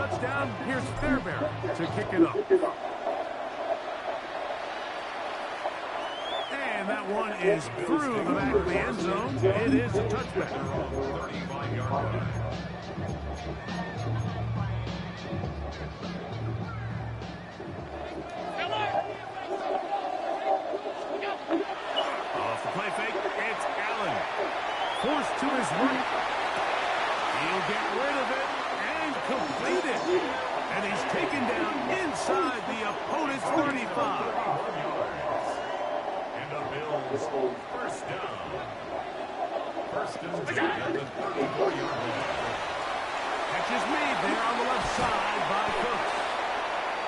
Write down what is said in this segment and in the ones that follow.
touchdown. Here's Fairbairn to kick it up. And that one is through the back of the end zone. It is a touchback. 35-yard line. Off the play fake, it's Allen. Forced to his right. He'll get rid of it and complete it. And he's taken down inside the opponent's 35. And the Bills first down. First and 10 at the 34-yard line. Catch is made there on the left side by Cooks.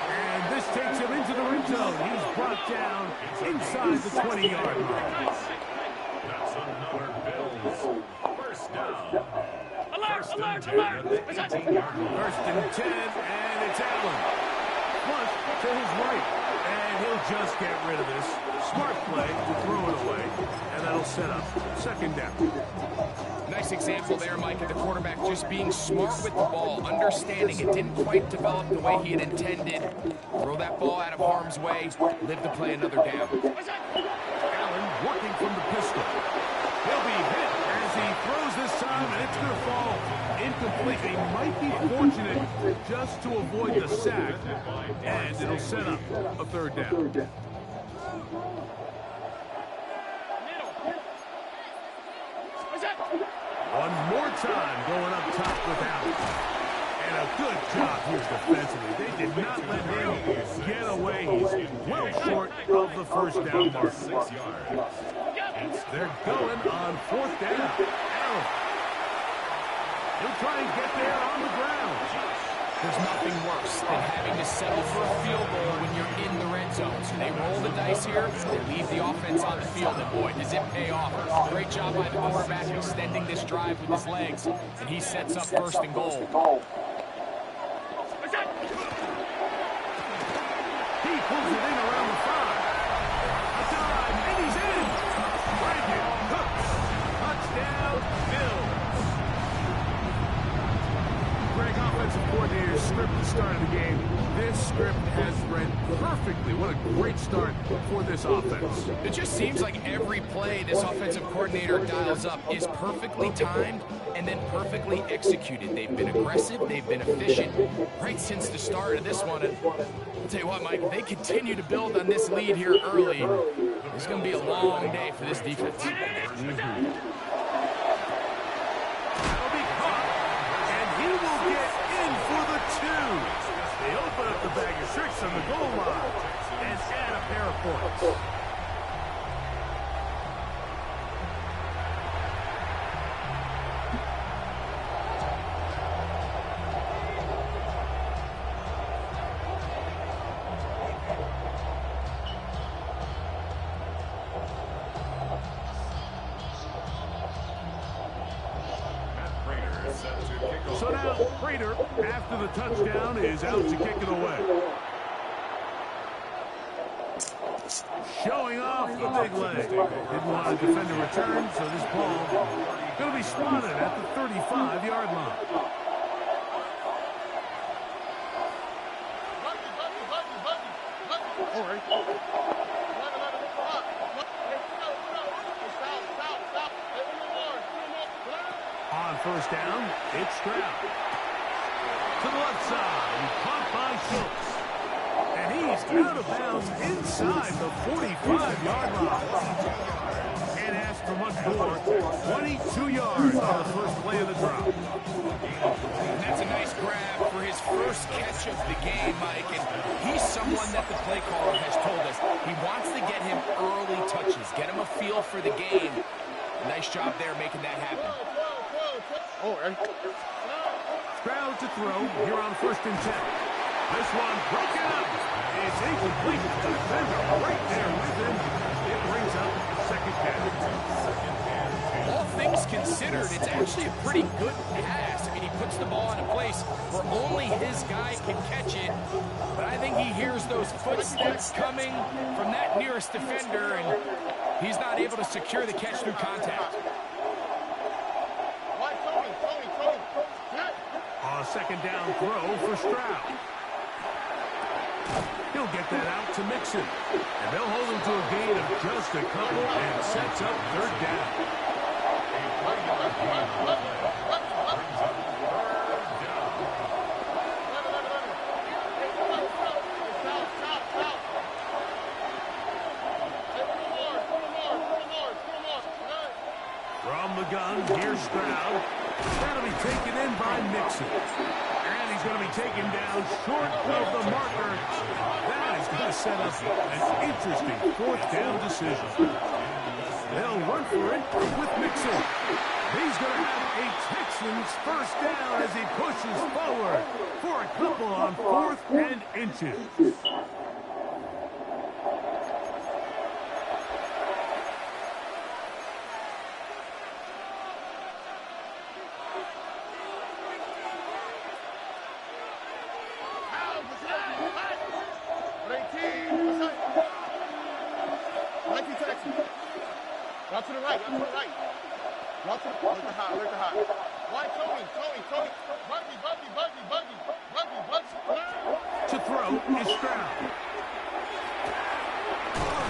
And this takes him into the red zone. He's brought down inside the 20-yard line. That's another Bills first down. First and 10 Alert! at the 18-yard line. First and 10, and it's Allen. Flush to his right. And he'll just get rid of this. Smart play to throw it away. And that'll set up second down. Nice example there, Mike, of the quarterback just being smart with the ball, understanding it didn't quite develop the way he had intended. Throw that ball out of harm's way, live to play another down. Allen working from the pistol. He'll be hit as he throws this time, and it's going to fall incomplete. He might be fortunate just to avoid the sack, and it'll set up a third down. One more time going up top with Allen. And a good job here defensively. They did not let him get away. He's well short of the first down mark. 6 yards. They're going on fourth down. Allen. He'll try and get there on the ground. There's nothing worse than having to settle for a field goal when you're in the red zone. So they roll the dice here, they leave the offense on the field, and boy, does it pay off. Great job by the quarterback extending this drive with his legs, and he sets up first and goal. He pulls it in around the 5. A dive, and he's in. Brandon Cooks. Touchdown, Bills. Greg, offensive coordinator's script at the start of the game. This script has read perfectly. What a great start for this offense. It just seems like every play this offensive coordinator dials up is perfectly timed and then perfectly executed. They've been aggressive, they've been efficient right since the start of this one. And I'll tell you what, Mike, if they continue to build on this lead here early, it's going to be a long day for this defense. They open up the bag of tricks on the goal line and add a pair of points. So now Prater, after the touchdown, is out to kick it away. Showing off the big leg. Didn't want to defend a return, so this ball going to be spotted at the 35-yard line. All right. On first down, it's Stroud. To the left side, caught by Schultz. And he's out of bounds inside the 45-yard line. Can't ask for much more. 22 yards on the first play of the drop. And that's a nice grab for his first catch of the game, Mike. And he's someone that the play caller has told us he wants to get him early touches, get him a feel for the game. Nice job there making that happen. All right. Stroud to throw here on first and 10. This one broken up. It's incomplete. The defender right there with him. It brings up second down. All things considered, it's actually a pretty good pass. I mean, he puts the ball in a place where only his guy can catch it. But I think he hears those footsteps coming from that nearest defender, and he's not able to secure the catch through contact. A second down throw for Stroud. He'll get that out to Mixon. And they'll hold him to a gain of just a couple and sets up third down. From the gun, here's Stroud. That'll be taken in by Mixon. And he's going to be taken down short of the marker. That is going to set up an interesting fourth down decision. They'll run for it with Mixon. He's going to have a Texans first down as he pushes forward for a couple on 4th and inches. Route to the right, route to the right. Route to the right. Alert the hot. Why, Tony. Buggy. To throw is Stroud.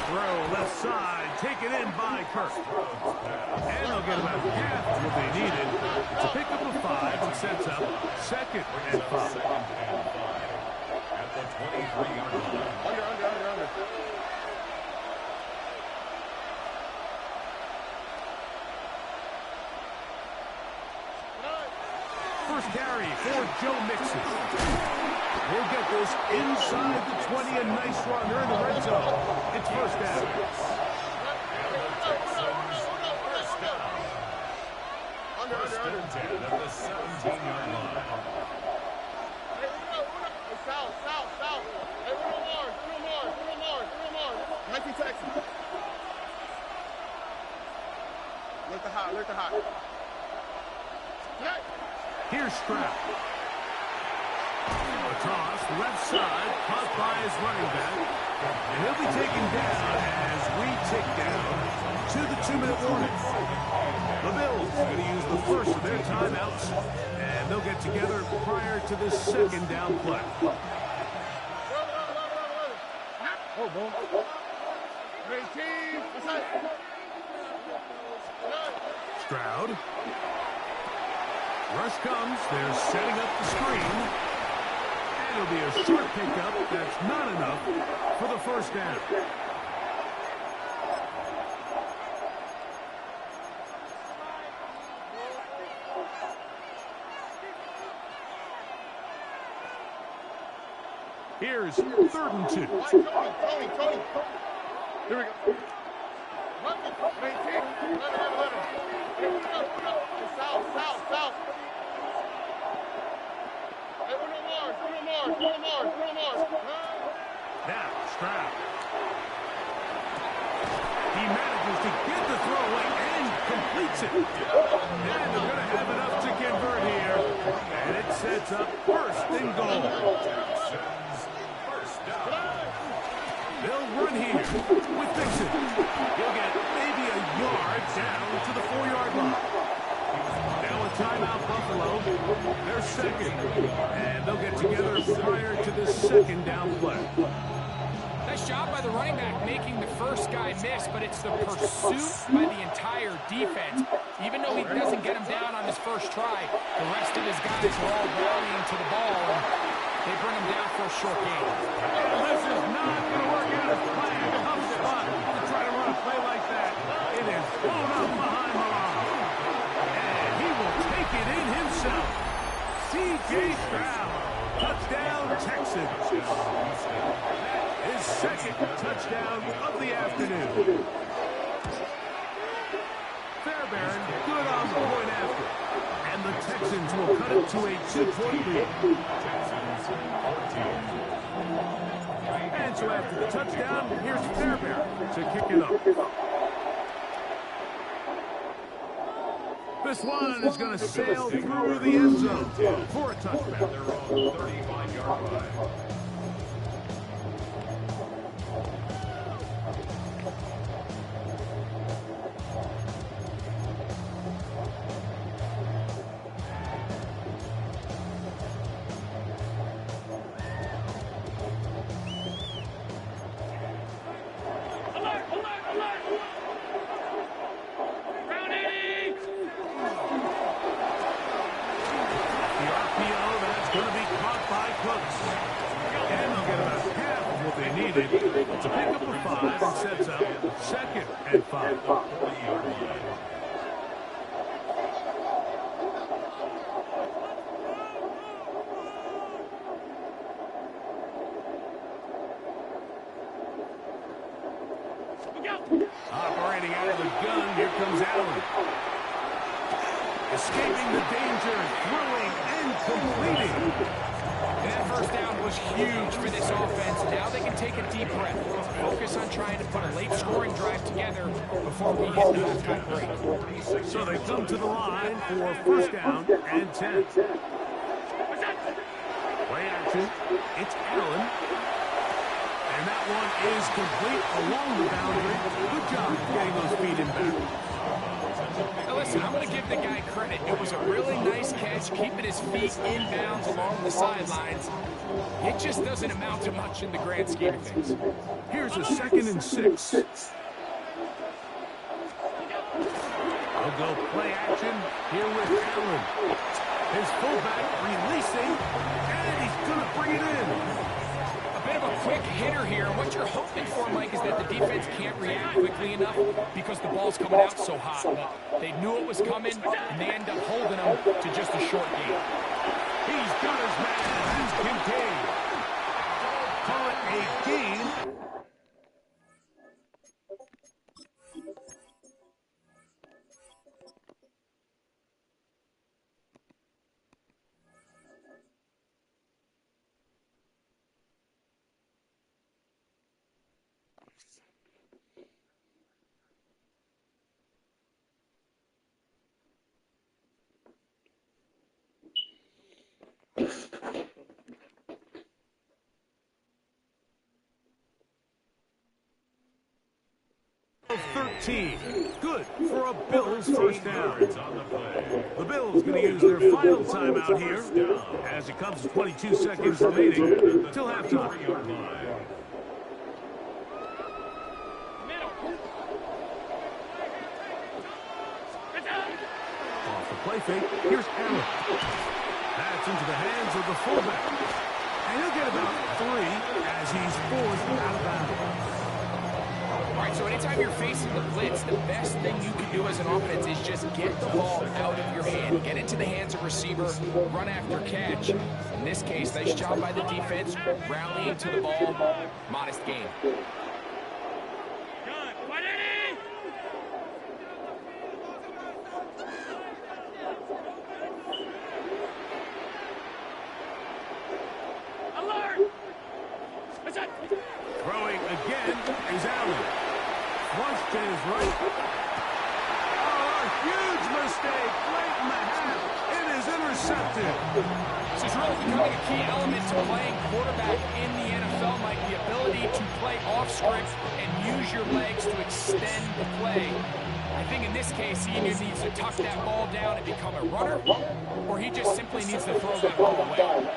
Throw left side, taken in by Kirk. And they'll get about half of what they needed. It's a pickup of 5 and sets up 2nd and 5. At the 23-yard line. Under. First carry for Joe Mixon. We'll get this inside the 20, a nice run. They're in the red zone. It's first down. First and 10 at the 17-yard line. South. Hey, Uno more. 19 Texans. Alert the hot. Here's Stroud. A toss, left side, caught by his running back. And he'll be taken down as we tick down to the 2-minute warning. The Bills are going to use the first of their timeouts, and they'll get together prior to this second down play. Oh, boy. 18. Stroud. Rush comes. They're setting up the screen. And it'll be a short pickup. That's not enough for the first down. Here's 3rd and 2. Tony. Here we go. 19. South. Hey, Uno more. Now, Stroud. He manages to get the throw away and completes it. And they're going to have enough to convert here. And it sets up 1st and goal. They'll run here with Mixon. He'll get maybe a yard down to the 4-yard line. Now a timeout, Buffalo. They're second. And they'll get together prior to the second down play. Nice job by the running back making the first guy miss, but it's the pursuit by the entire defense. Even though he doesn't get him down on his first try, the rest of his guys are all rallying to the ball, and they bring him down for a short gain. This is not going to work out as planned. Tough spot to try to run a play like that. It is blown up behind Milan. And he will take it in himself. C.J. Stroud. Touchdown, Texans. His 2nd touchdown of the afternoon. Fairbairn good on the point after. And the Texans will cut it to a 2-point lead. And so after the touchdown, here's Fairbairn to kick it up. This one is going to sail through the end zone for a touchdown. They're on 35-yard line. gain. It's a pickup of 5 and sets up 2nd and 5. Operating out of the gun, here comes Allen. Escaping the danger, throwing and completing. And that first down was huge for this offense. Now they can take a deep breath. Focus on trying to put a late scoring drive together before we hit the halftime break. So they come to the line for 1st down and 10. Play action. It's Allen. And that one is complete along the boundary. Good job getting those feet in bounds. Now listen, I'm going to give the guy credit. It was a really nice catch, keeping his feet in bounds along the sidelines. It just doesn't amount to much in the grand scheme of things. Here's a 2nd and 6. They'll go play action here with Allen. His fullback releasing, and he's going to bring it in. Bit of a quick hitter here. What you're hoping for, Mike, is that the defense can't react quickly enough because the ball's coming out so hot. But they knew it was coming, and they end up holding them to just a short game. He's got his man. He's contained. Call it a game. Of 13. Good for a Bills 1st down. The Bills going to use their final timeout here as it comes to 22 seconds remaining till halftime. Off the play fake, here's Allen. That's into the hands of the fullback. And he'll get about 3 as he's forced out of bounds. All right, so anytime you're facing the blitz, the best thing you can do as an offense is just get the ball out of your hand. Get into the hands of receiver, run after catch. In this case, nice job by the defense, rallying to the ball, modest gain. Throwing again is Allen. Once to his right. Oh, a huge mistake late in the half. It is intercepted. This is really becoming a key element to playing quarterback in the NFL, Mike. The ability to play off script and use your legs to extend the play. I think in this case, he either needs to tuck that ball down and become a runner, or he just simply needs to throw that ball away.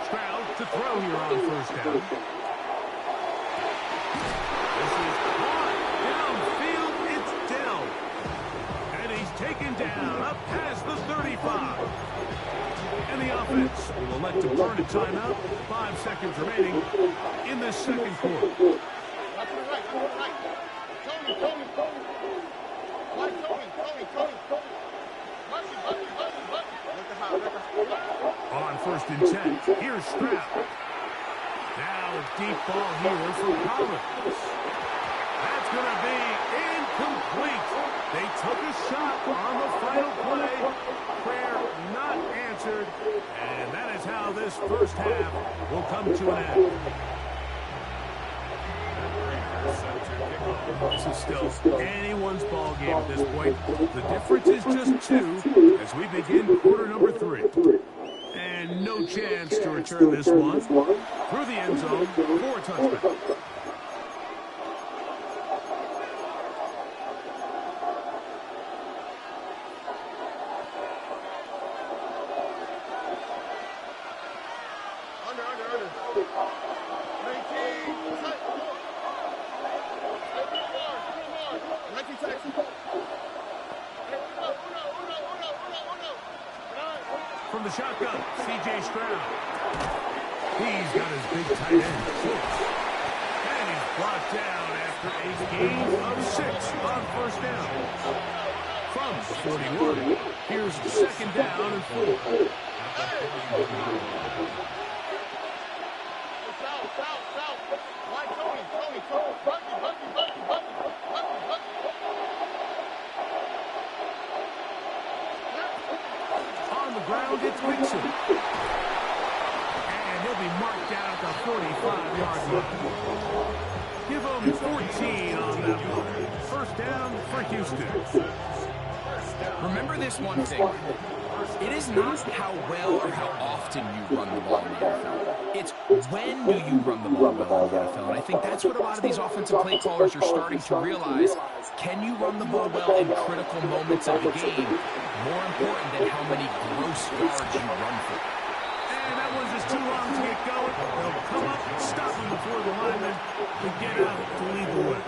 Stroud to throw here on 1st down. This is caught downfield. It's Dell. And he's taken down up past the 35. And the offense will elect to burn a timeout. 5 seconds remaining in the 2nd quarter. On 1st and 10, here's Stroud. Now a deep ball here for Collins. That's going to be incomplete. They took a shot on the final play. Prayer not answered. And that is how this 1st half will come to an end. This is still anyone's ball game at this point. The difference is just 2 as we begin quarter number 3. And no chance to return this one through the end zone for a touchdown. from the shotgun, C.J. Stroud. He's got his big tight end, Schultz. And he's brought down after a gain of 6 on first down. From the 41, here's second down and 4. On the ground, it's Mixon. And he'll be marked down at the 45-yard line. Give him 14 on that one. First down for Houston. Remember this one thing. It is not how well or how often you run the ball in the NFL. It's when do you run the ball well in the NFL. And I think that's what a lot of these offensive play callers are starting to realize. Can you run the ball well in critical moments of the game? More important than how many gross yards you run for. And that one's just too long to get going. They'll come up and stop him before the lineman can get out to lead the way.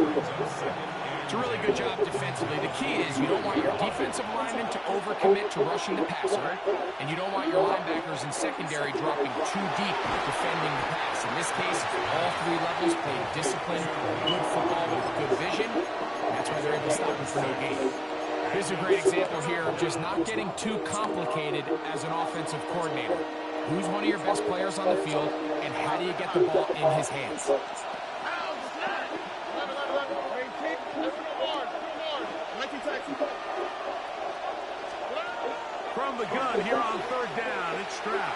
It's a really good job defensively. The key is you don't want your defensive linemen to overcommit to rushing the passer, and you don't want your linebackers in secondary dropping too deep defending the pass. In this case, all 3 levels played disciplined, good football with good vision. That's why they're able to stop him for no gain. Here's a great example here of just not getting too complicated as an offensive coordinator. Who's one of your best players on the field, and how do you get the ball in his hands? From the gun here on third down, it's Stroud.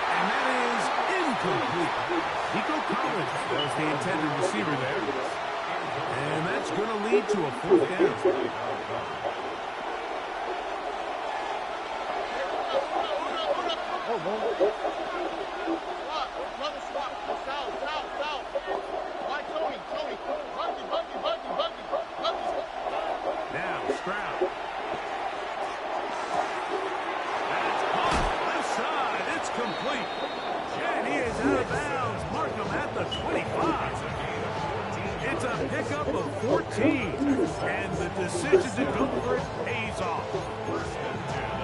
And that is incomplete. Nico Collins was the intended receiver there. And that's going to lead to a fourth down. Now Stroud. That's caught left side. It's complete. And he is out of bounds. Mark him at the 25. It's a pickup of 14. And the decision to go for it pays off.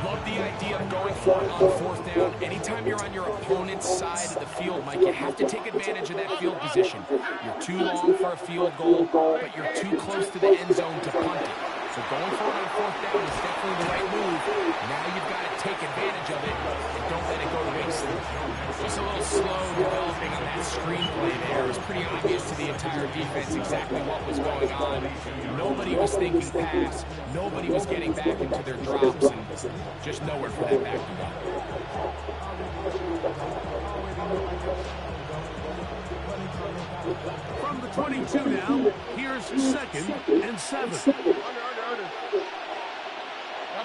Love the idea of going for it on fourth down. Anytime you're on your opponent's side of the field, Mike, you have to take advantage of that field position. You're too long for a field goal, but you're too close to the end zone to punt it. So going for it on fourth down is definitely the right move. Now you've got to take advantage of it and don't let it go to waste. Just a little slow developing on that screenplay there. It was pretty obvious to the entire defense exactly what was going on. Nobody was thinking pass. Nobody was getting back into their drops, and just nowhere for that back to go. From the 22 now, here's second and 7. Watch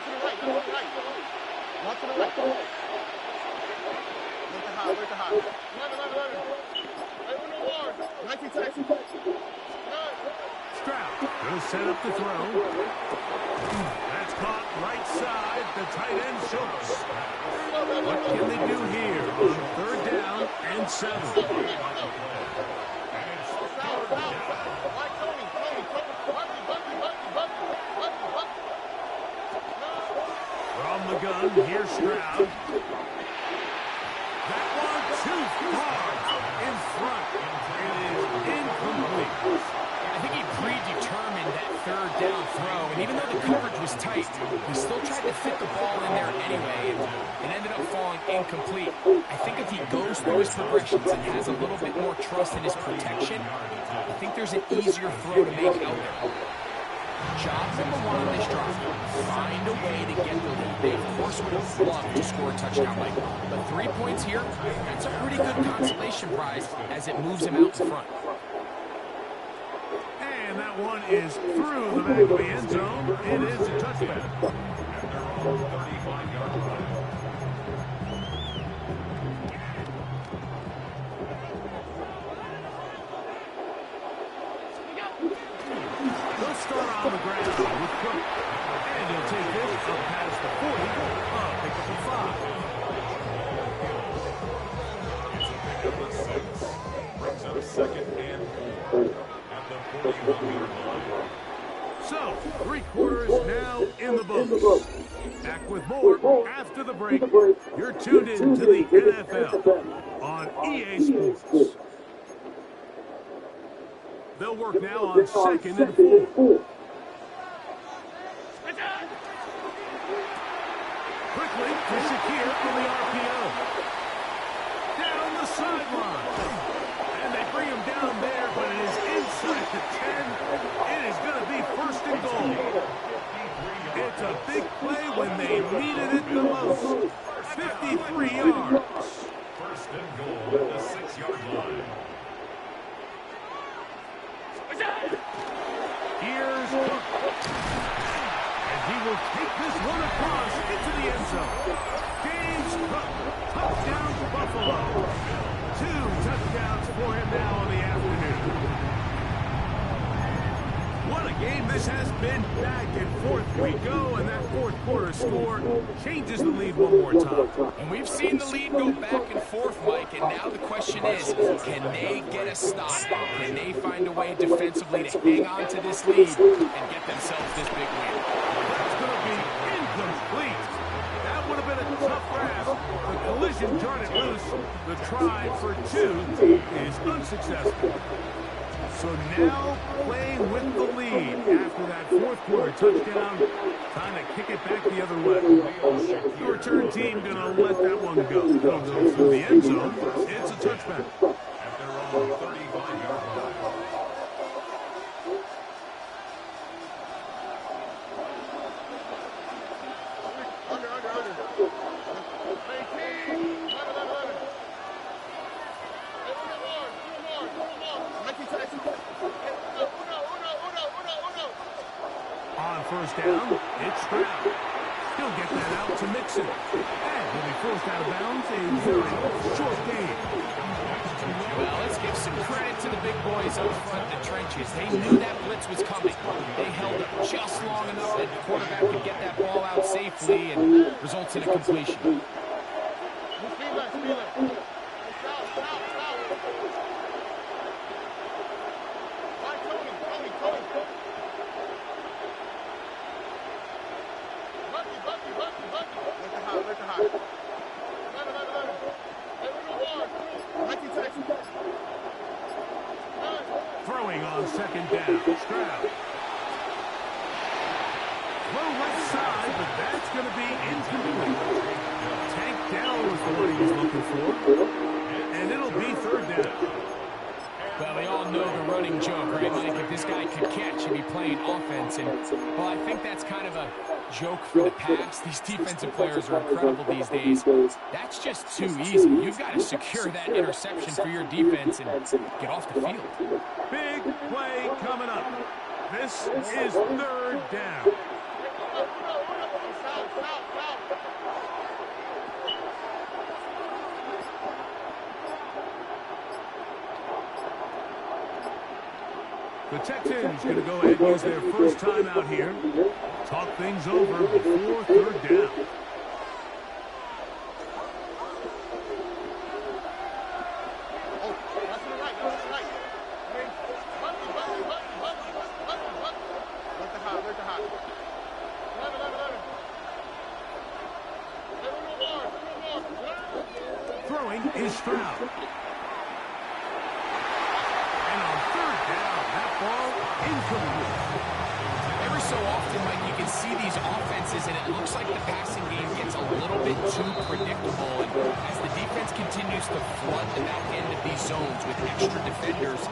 to the right. Watch to the right. Look at high. Stroud will set up the throw. That's caught right side, the tight end Schultz. What can they do here on third down and 7? From the gun, here's Stroud. That one too far in front. It is incomplete. I think he predetermined that third down throw, and even though the coverage was tight, he still tried to fit the ball in there anyway, and it ended up falling incomplete. I think if he goes through his progressions and has a little bit more trust in his protection, I think there's an easier throw to make out there. Job number 1 on this drive, find a way to get the lead. They, of course, would have loved to score a touchdown, Mike. But 3 points here, that's a pretty good consolation prize as it moves him out in front. And that one is through the back of the end zone. It is a touchback. They'll start on the ground with Cook. And he'll take this up past the 40. Pick up a 5. It's a pickup of 6. Brings up second and 4 at the 41-yard line. So, 3 quarters now in the books. Back with more after the break. You're tuned in to the NFL on EA Sports. They'll work now on 2nd and 4. Quickly to Shakir on the RPO. Down the sideline. And they bring him down there, but it is inside the 10. It is going to be 1st and goal. It's a big play when they needed it the most. 53 yards. 1st and goal at the 6-yard line. Here's Cook. And he will take this one across into the end zone. James Cook, touchdown to Buffalo. 2 touchdowns for him now on the afternoon. What a game this has been. Back and forth we go, and that 4th quarter score changes the lead one more time. And we've seen the lead go back and forth, Mike, and now the question is, can they get a stop? Can they find a way defensively to hang on to this lead and get themselves this big win? That's going to be incomplete. That would have been a tough grasp. The collision jarred it loose. The try for 2 is unsuccessful. So now playing with the lead after that 4th quarter touchdown. Time to kick it back the other way. The return team going to let that one go. It'll go through the end zone. It's a touchback. At their own 35-yard line. On 1st down, it's Stroud. He'll get that out to Mixon. And he'll be forced out of bounds. A very short game. Well, let's give some credit to the big boys up front in the trenches. They knew that blitz was coming. They held up just long enough that the quarterback could get that ball out safely and results in a completion. Throwing on 2nd down, Stroud. Low left side, but that's going to be incomplete. Tank down was the one he was looking for. And it'll be 3rd down. Well, we all know the running joke, right, Mike? If this guy could catch, he'd be playing offense. And, well, I think that's kind of a joke for the past. These defensive players are incredible these days. That's just too easy. You've got to secure that interception for your defense and get off the field. Big play coming up. This is 3rd down. The Texans going to go ahead and use their first time out here. Talk things over before 3rd down. Throwing is Stroud. And on 3rd down, that ball incomplete. Every so often, Mike, you can see these offenses, and it looks like the passing game gets a little bit too predictable. And as the defense continues to flood the back end of these zones with extra defenders,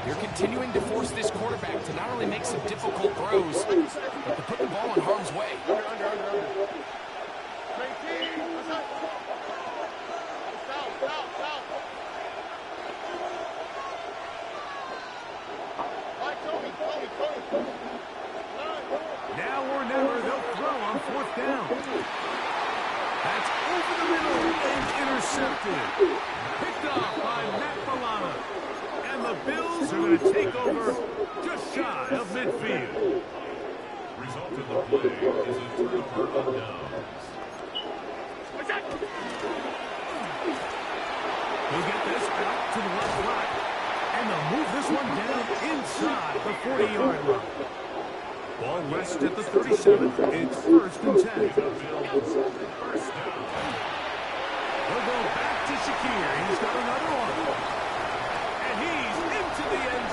they're continuing to force this quarterback to not only make some difficult throws, but to put the ball in harm's way. Now or never, they'll throw on 4th down. That's over the middle and intercepted. Picked off by Matt Milano. And the Bills are going to take over just shy of midfield. Result of the play is a turnover on downs. He'll get this out to the left side. And they'll move this one down inside the 40-yard line. Ball rests at the 37. It's 1st and 10. First down. He'll go back to Shakir. He's got another one. And he's into the end